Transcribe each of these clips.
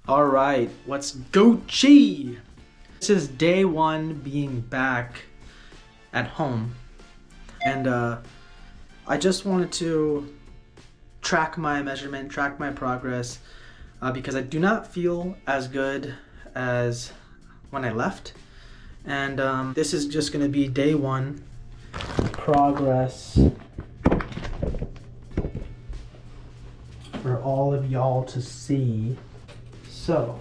All right, what's Gucci? This is day one being back at home, and I just wanted to track my measurement, track my progress, because I do not feel as good as when I left. And this is just gonna be day one progress for all of y'all to see. So,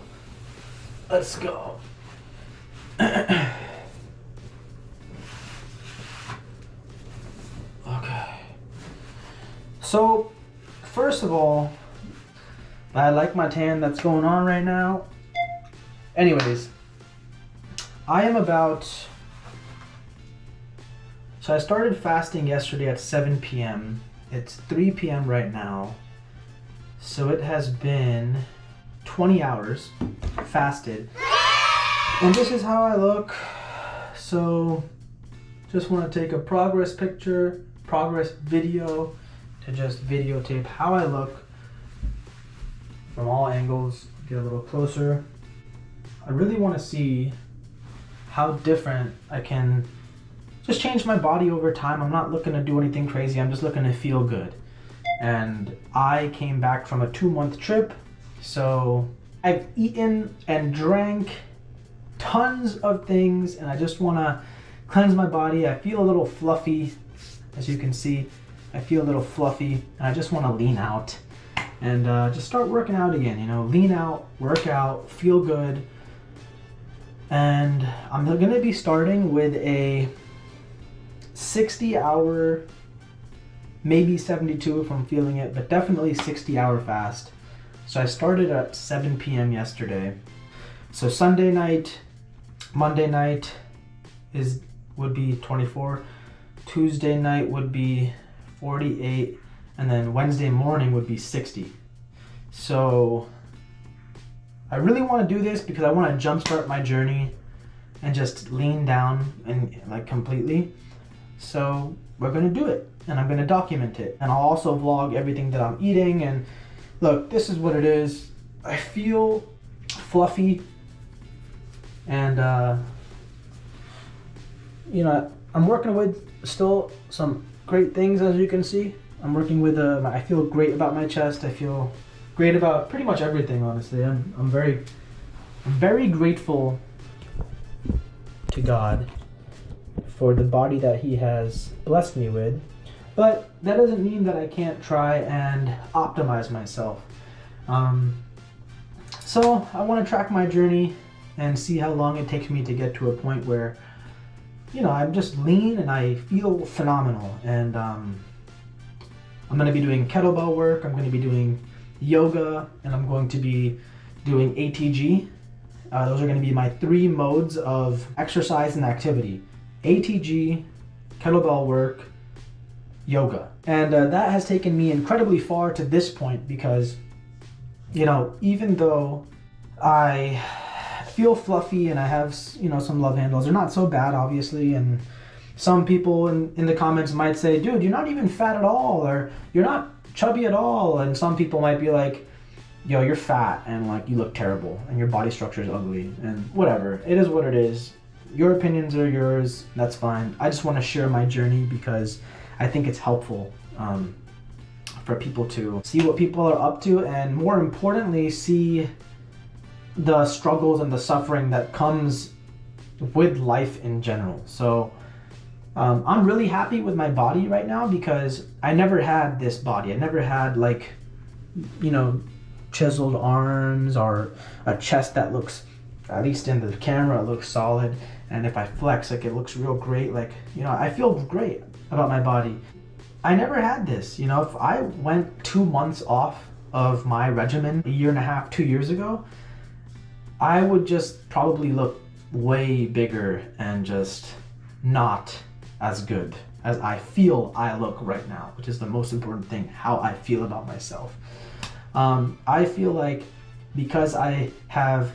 let's go. Okay. So, first of all, I like my tan that's going on right now. Anyways, I am about... So I started fasting yesterday at 7 p.m. It's 3 p.m. right now. So it has been 20 hours fasted. And this is how I look. So just want to take a progress picture, progress video to just videotape how I look from all angles, get a little closer. I really want to see how different I can just change my body over time. I'm not looking to do anything crazy. I'm just looking to feel good. And I came back from a 2-month trip. So I've eaten and drank tons of things, and I just want to cleanse my body. I feel a little fluffy, as you can see. I feel a little fluffy, and I just want to lean out and just start working out again. You know, lean out, work out, feel good. And I'm going to be starting with a 60-hour, maybe 72 if I'm feeling it, but definitely 60-hour fast. So I started at 7 p.m. yesterday. So Sunday night, Monday night would be 24, Tuesday night would be 48, and then Wednesday morning would be 60. So I really want to do this because I want to jumpstart my journey and just lean down and like completely. So we're gonna do it, and I'm gonna document it, and I'll also vlog everything that I'm eating. And look, this is what it is. I feel fluffy, and you know, I'm working with still some great things, as you can see. I'm working with I feel great about my chest. I feel great about pretty much everything, honestly. I'm very grateful to God for the body that he has blessed me with. But that doesn't mean that I can't try and optimize myself. So I want to track my journey and see how long it takes me to get to a point where, you know, I'm just lean and I feel phenomenal. And I'm going to be doing kettlebell work, I'm going to be doing yoga, and I'm going to be doing ATG. Those are going to be my 3 modes of exercise and activity: ATG, kettlebell work, yoga. And that has taken me incredibly far to this point because, you know, even though I feel fluffy and I have, you know, some love handles, they're not so bad, obviously. And some people in the comments might say, dude, you're not even fat at all, or you're not chubby at all. And some people might be like, yo, you're fat and like you look terrible and your body structure is ugly, and whatever. It is what it is. Your opinions are yours. That's fine. I just want to share my journey because I think it's helpful for people to see what people are up to, and more importantly, see the struggles and the suffering that comes with life in general. So I'm really happy with my body right now because I never had this body. I never had, like, you know, chiseled arms or a chest that looks, at least in the camera, it looks solid. And if I flex, like, it looks real great. Like, you know, I feel great about my body. I never had this. You know, if I went 2 months off of my regimen a year and a half, 2 years ago, I would just probably look way bigger and just not as good as I feel I look right now, which is the most important thing, how I feel about myself. I feel like because I have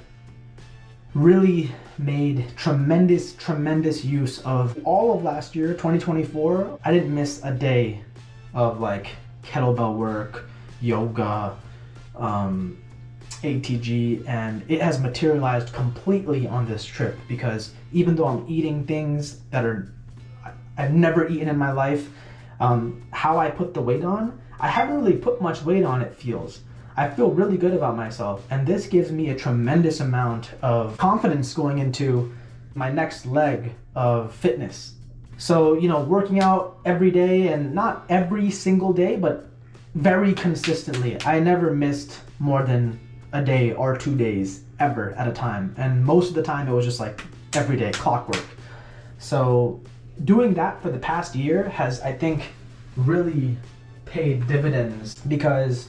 really made tremendous use of all of last year, 2024, I didn't miss a day of like kettlebell work, yoga, ATG, and it has materialized completely on this trip, because even though I'm eating things that I've never eaten in my life, how I put the weight on, I haven't really put much weight on, it feels. I feel really good about myself, and this gives me a tremendous amount of confidence going into my next leg of fitness. So, you know, working out every day, and not every single day, but very consistently. I never missed more than a day or 2 days ever at a time. And most of the time it was just like every day, clockwork. So doing that for the past year has, I think, really paid dividends, because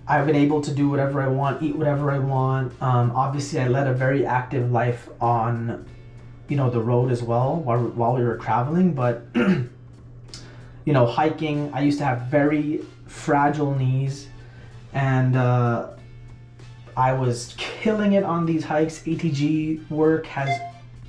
I've been able to do whatever I want, eat whatever I want. Obviously I led a very active life on, you know, the road as well while we were traveling, but you know, hiking, I used to have very fragile knees, and I was killing it on these hikes. ATG work has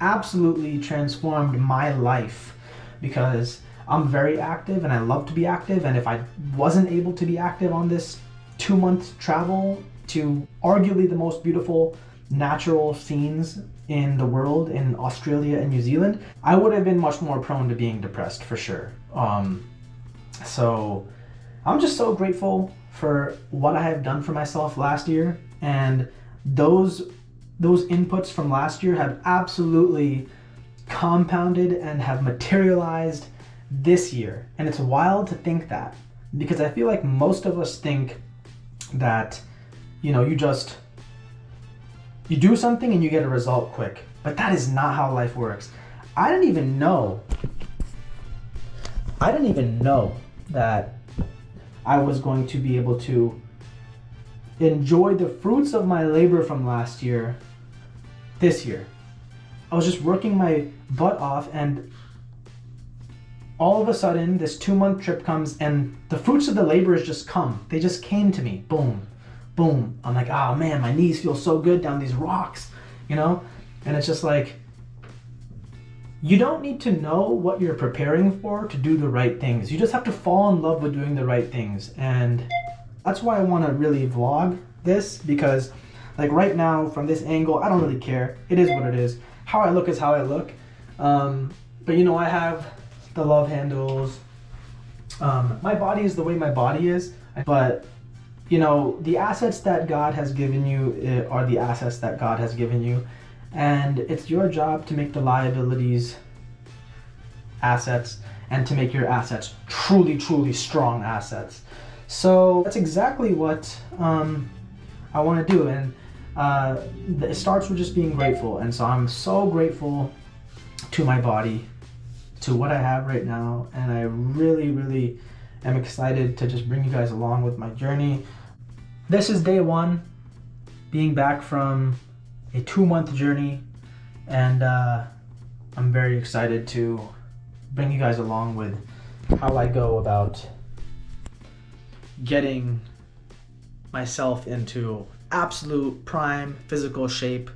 absolutely transformed my life, because I'm very active and I love to be active, and if I wasn't able to be active on this 2-month travel to arguably the most beautiful natural scenes in the world, in Australia and New Zealand, I would have been much more prone to being depressed for sure. So I'm just so grateful for what I have done for myself last year, and those inputs from last year have absolutely compounded and have materialized this year. And it's wild to think that, because I feel like most of us think that, you know, you do something and you get a result quick, but that is not how life works. I didn't even know that I was going to be able to enjoy the fruits of my labor from last year this year. I was just working my butt off, and all of a sudden this 2-month trip comes and the fruits of the labor has just come. They just came to me. Boom, boom. I'm like, oh man, my knees feel so good down these rocks, you know? And it's just like, you don't need to know what you're preparing for to do the right things. You just have to fall in love with doing the right things. And that's why I want to really vlog this, because like right now from this angle, I don't really care. It is what it is. How I look is how I look. But you know, I have the love handles. My body is the way my body is, but you know, the assets that God has given you are the assets that God has given you. And it's your job to make the liabilities assets, and to make your assets truly, truly strong assets. So that's exactly what I want to do. And it starts with just being grateful. And so I'm so grateful to my body, to what I have right now. And I really, really am excited to just bring you guys along with my journey. This is day 1, being back from a 2-month journey, and I'm very excited to bring you guys along with how I go about getting myself into absolute prime physical shape.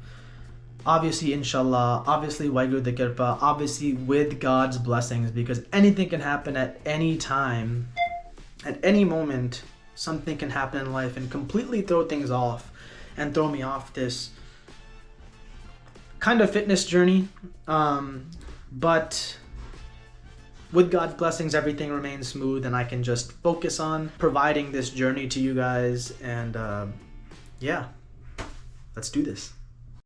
Obviously, inshallah, obviously, Waheguru Di Kirpa, obviously with God's blessings, because anything can happen at any time, at any moment. Something can happen in life and completely throw things off, and throw me off this kind of fitness journey. But with God's blessings, everything remains smooth, and I can just focus on providing this journey to you guys. And yeah, let's do this.